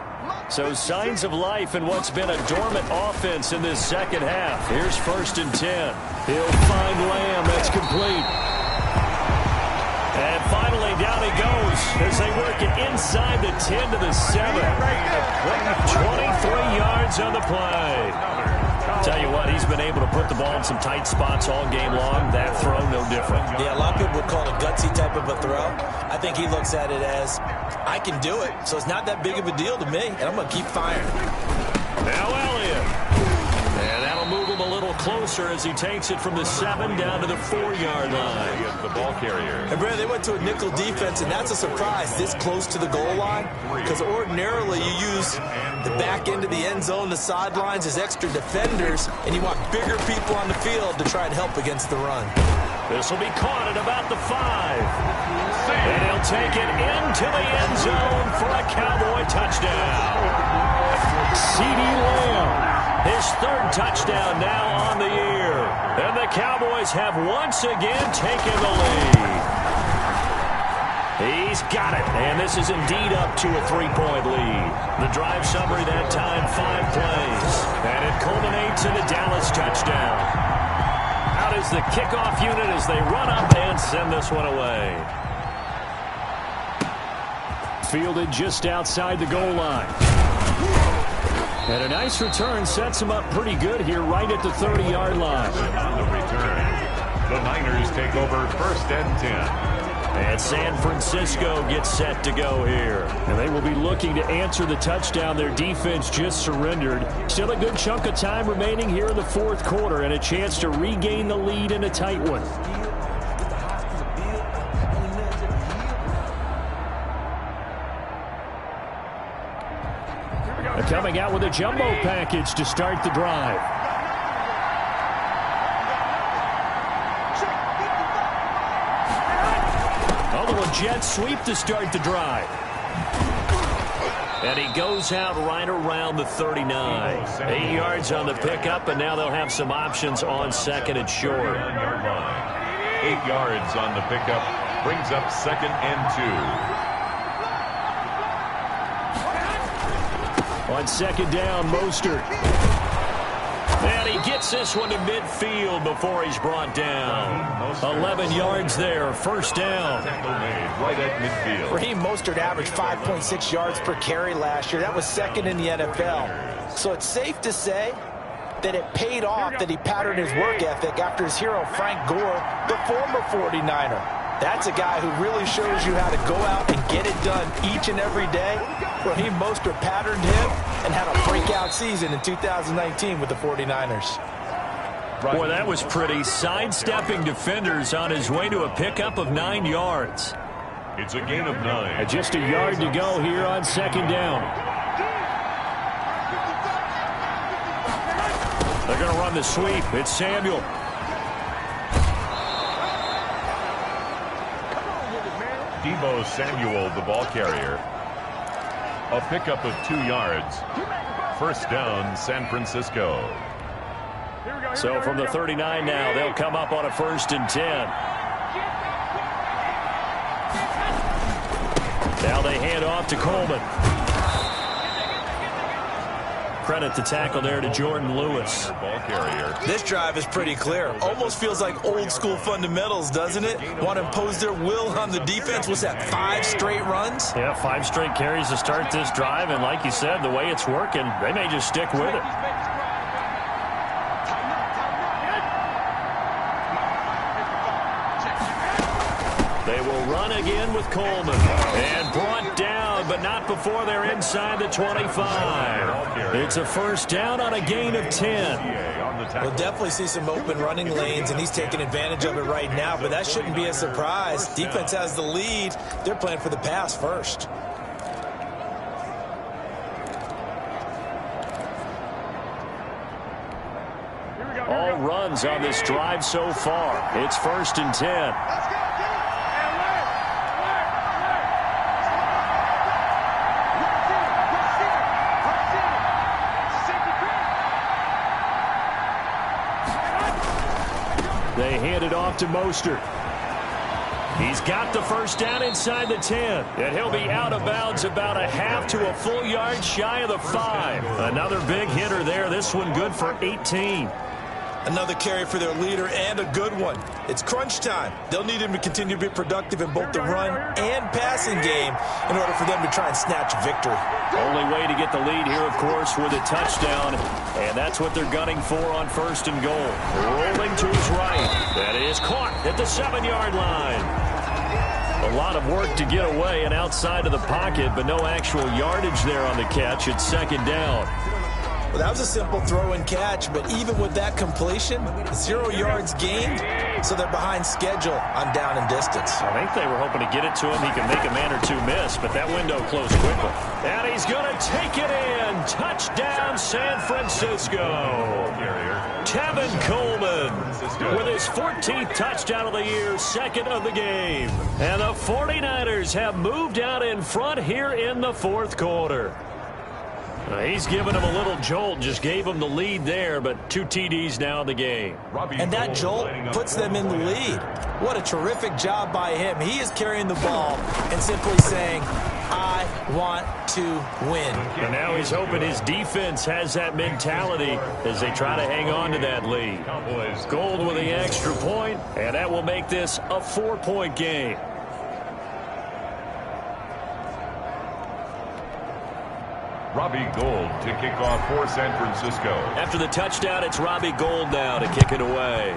So signs of life in what's been a dormant offense in this second half. Here's 1st and 10. He'll find Lamb. That's complete. And finally, down he goes as they work it inside the 10 to the 7. 23 yards on the play. Tell you what, he's been able to put the ball in some tight spots all game long. That throw, no different. Yeah, a lot of people would call it a gutsy type of a throw. I think he looks at it as, I can do it, so it's not that big of a deal to me, and I'm going to keep firing. Now Elliott. And that'll move him a little closer as he takes it from the 7 down to the 4-yard line. The ball carrier. And Brad, they went to a nickel defense, and that's a surprise this close to the goal line, because ordinarily you use the back end of the end zone, the sidelines as extra defenders, and you want bigger people on the field to try and help against the run. This will be caught at about the 5. And he'll take it into the end zone for a Cowboy touchdown. CeeDee Lamb. His 3rd touchdown now on the year. And the Cowboys have once again taken the lead. He's got it. And this is indeed up to a 3-point lead. The drive summary that time, 5 plays. And it culminates in a Dallas touchdown. Out is the kickoff unit as they run up and send this one away. Fielded just outside the goal line. And a nice return sets him up pretty good here right at the 30-yard line. On the return, the Niners take over 1st and 10. And San Francisco gets set to go here. And they will be looking to answer the touchdown their defense just surrendered. Still a good chunk of time remaining here in the 4th quarter and a chance to regain the lead in a tight one. Coming out with a jumbo package to start the drive. jet sweep to start the drive. And he goes out right around the 39. 8 yards on the pickup, and now they'll have some options on second and short. 8 yards on the pickup brings up 2nd and 2. On 2nd down, Mostert. And he gets this one to midfield before he's brought down. 11 yards there, 1st down. Right at midfield. Raheem Mostert averaged 5.6 yards per carry last year. That was 2nd in the NFL. So it's safe to say that it paid off that he patterned his work ethic after his hero Frank Gore, the former 49er. That's a guy who really shows you how to go out and get it done each and every day. Raheem Mostert patterned him and had a breakout season in 2019 with the 49ers. Boy, that was pretty. Sidestepping defenders on his way to a pickup of 9 yards. It's a gain of 9. Just a yard to go here on 2nd down. They're going to run the sweep. It's Samuel. Deebo Samuel, the ball carrier. A pickup of 2 yards. 1st down, San Francisco. So from the 39 now, they'll come up on a 1st and 10. Now they hand off to Coleman. Credit the tackle there to Jordan Lewis. Ball carrier. This drive is pretty clear. Almost feels like old school fundamentals, doesn't it? Want to impose their will on the defense. What's that, 5 straight runs? Yeah, 5 straight carries to start this drive. And like you said, the way it's working, they may just stick with it. They will run again with Coleman. And brought down, but not before they're inside the 25. It's a 1st down on a gain of 10. We'll definitely see some open running lanes, and he's taking advantage of it right now, but that shouldn't be a surprise. Defense has the lead. They're playing for the pass first. All runs on this drive so far. It's 1st and 10. They hand it off to Mostert. He's got the 1st down inside the 10. And he'll be out of bounds about a half to a full yard shy of the 5. Another big hitter there. This one good for 18. Another carry for their leader, and a good one. It's crunch time. They'll need him to continue to be productive in both the run and passing game in order for them to try and snatch a victory. Only way to get the lead here, of course, with a touchdown. And that's what they're gunning for on 1st and goal. Rolling to his right. That is caught at the 7-yard line. A lot of work to get away and outside of the pocket, but no actual yardage there on the catch. It's 2nd down. Well, that was a simple throw and catch, but even with that completion, 0 yards gained, so they're behind schedule on down and distance. I think they were hoping to get it to him. He can make a man or two miss, but that window closed quickly. And he's going to take it in. Touchdown, San Francisco. Tevin Coleman with his 14th touchdown of the year, 2nd of the game. And the 49ers have moved out in front here in the 4th quarter. He's given him a little jolt, just gave him the lead there, but 2 TDs now in the game. And that jolt puts them in the lead. What a terrific job by him. He is carrying the ball and simply saying, I want to win. And now he's hoping his defense has that mentality as they try to hang on to that lead. Gold with the extra point, and that will make this a 4-point game. Robbie Gould to kick off for San Francisco. After the touchdown, it's Robbie Gould now to kick it away.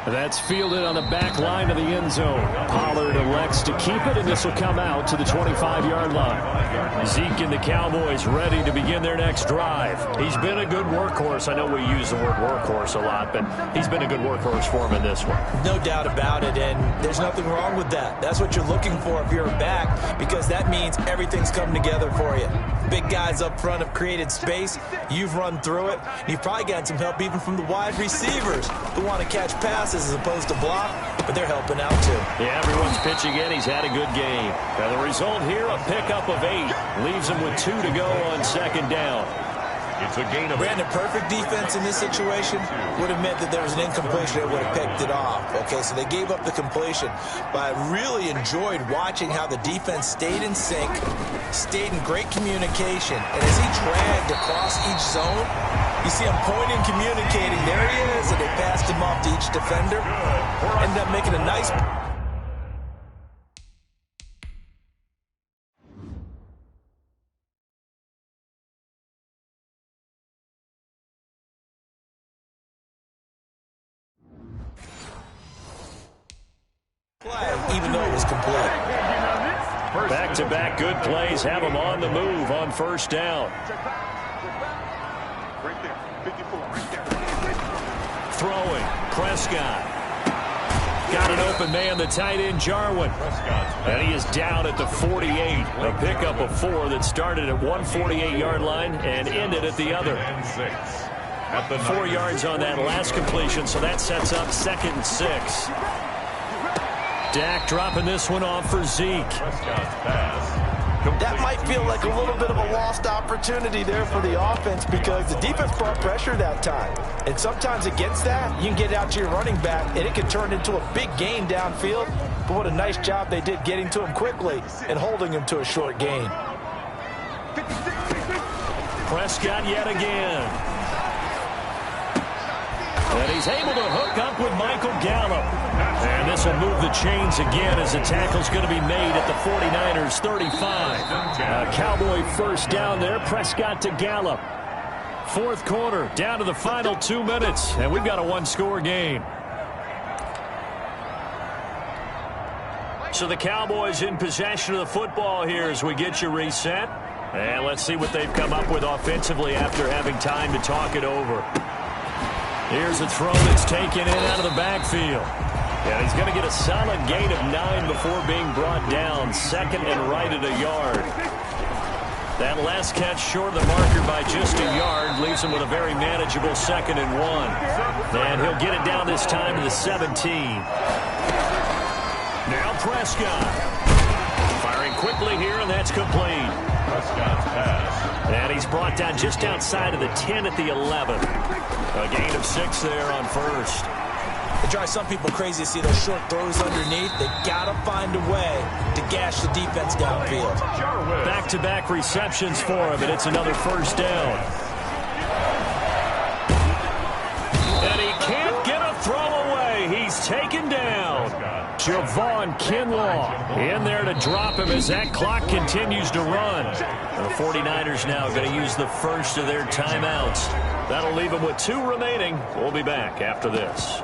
That's fielded on the back line of the end zone. Pollard elects to keep it, and this will come out to the 25-yard line. Zeke and the Cowboys ready to begin their next drive. He's been a good workhorse. I know we use the word workhorse a lot, but he's been a good workhorse for him in this one. No doubt about it, and there's nothing wrong with that. That's what you're looking for if you're a back, because that means everything's coming together for you. Big guys up front have created space. You've run through it. You've probably gotten some help even from the wide receivers who want to catch passes as opposed to block. but they're helping out too. Yeah, everyone's pitching in. He's had a good game. And the result here, a pickup of 8. Leaves him with 2 to go on second down. It's a gain of Brandon, perfect defense in this situation would have meant that there was an incompletion that would have picked it off. Okay, so they gave up the completion. But I really enjoyed watching how the defense stayed in sync, stayed in great communication. And as he dragged across each zone, you see him pointing, communicating. There he is, and they passed him off to each defender. Ended up making a nice... even though it was complete. Back-to-back good plays have him on the move on first down. Throwing, Prescott. Got an open man, the tight end, Jarwin. And he is down at the 48. A pickup of 4 that started at 148-yard line and ended at the other. 4 yards on that last completion, so that sets up 2nd and 6. Dak dropping this one off for Zeke. That might feel like a little bit of a lost opportunity there for the offense because the defense brought pressure that time. And sometimes against that, you can get out to your running back, and it can turn into a big gain downfield. But what a nice job they did getting to him quickly and holding him to a short gain. Prescott yet again. And he's able to hook up with Michael Gallup. And this will move the chains again as the tackle's going to be made at the 49ers 35. Cowboy first down there. Prescott to Gallup. 4th quarter, down to the final 2 minutes. And we've got a 1-score game. So the Cowboys in possession of the football here as we get you reset. And let's see what they've come up with offensively after having time to talk it over. Here's a throw that's taken in out of the backfield. And he's going to get a solid gain of 9 before being brought down. 2nd and right at a yard. That last catch short of the marker by just a yard leaves him with a very manageable 2nd and 1. And he'll get it down this time to the 17. Now Prescott. Firing quickly here, and that's complete. Prescott's pass. And he's brought down just outside of the 10 at the 11. A gain of 6 there on first. It drives some people crazy to see those short throws underneath. They got to find a way to gash the defense downfield. Back-to-back receptions for him, and it's another first down. And he can't get a throw away. He's taken down. Javon Kinlaw in there to drop him as that clock continues to run. And the 49ers now going to use the first of their timeouts. That'll leave them with 2 remaining. We'll be back after this.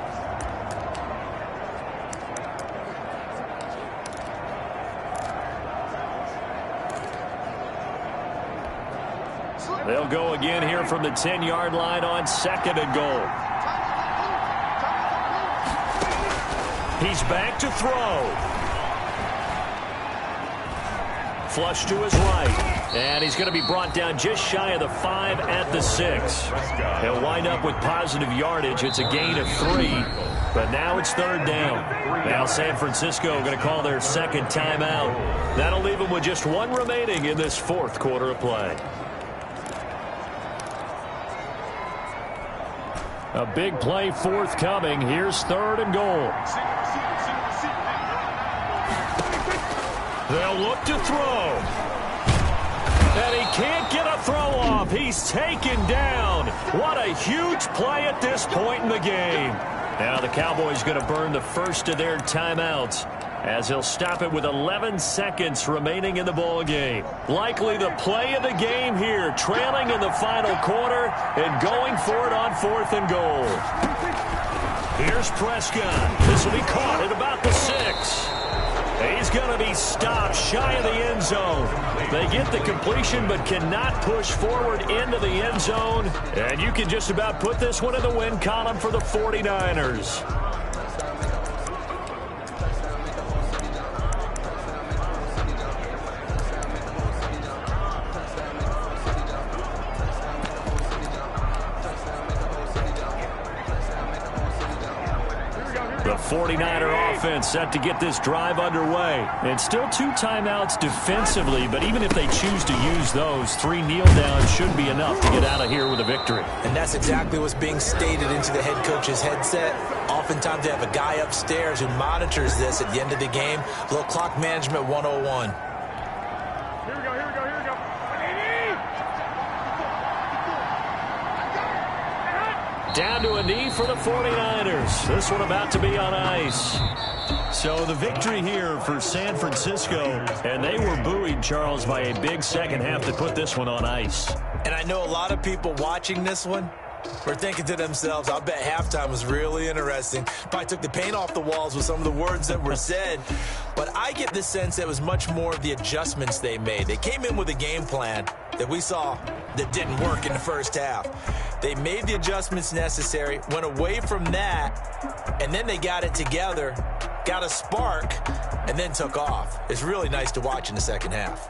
They'll go again here from the 10-yard line on 2nd and goal. He's back to throw. Flush to his right. And he's going to be brought down just shy of the 5 at the 6. He'll wind up with positive yardage. It's a gain of 3. But now it's 3rd down. Now San Francisco going to call their 2nd timeout. That'll leave them with just 1 remaining in this 4th quarter of play. A big play forthcoming. Here's 3rd and goal. They'll look to throw. And he can't get a throw off. He's taken down. What a huge play at this point in the game. Now the Cowboys going to burn the first of their timeouts as he'll stop it with 11 seconds remaining in the ball game. Likely the play of the game here, trailing in the final quarter and going for it on 4th and goal. Here's Prescott. This will be caught at about the 6. He's going to be stopped shy of the end zone. They get the completion but cannot push forward into the end zone. And you can just about put this one in the win column for the 49ers. The 49er offense set to get this drive underway. And still 2 timeouts defensively, but even if they choose to use those, 3 kneel downs should be enough to get out of here with a victory. And that's exactly what's being stated into the head coach's headset. Oftentimes they have a guy upstairs who monitors this at the end of the game. A little clock management 101. Down to a knee for the 49ers. This one about to be on ice. So the victory here for San Francisco. And they were buoyed, Charles, by a big second half to put this one on ice. And I know a lot of people watching this one were thinking to themselves, I bet halftime was really interesting. Probably took the paint off the walls with some of the words that were said. But I get the sense that it was much more of the adjustments they made. They came in with a game plan that we saw that didn't work in the first half. They made the adjustments necessary, went away from that, and then they got it together, got a spark, and then took off. It's really nice to watch in the second half.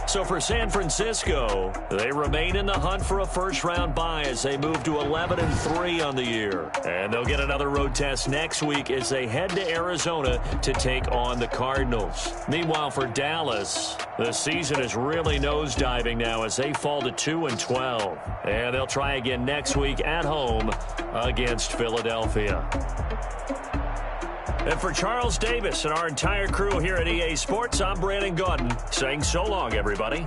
So for San Francisco, they remain in the hunt for a first-round bye as they move to 11-3 on the year. And they'll get another road test next week as they head to Arizona to take on the Cardinals. Meanwhile, for Dallas, the season is really nosediving now as they fall to 2-12. And they'll try again next week at home against Philadelphia. And for Charles Davis and our entire crew here at EA Sports, I'm Brandon Gaudin saying so long, everybody.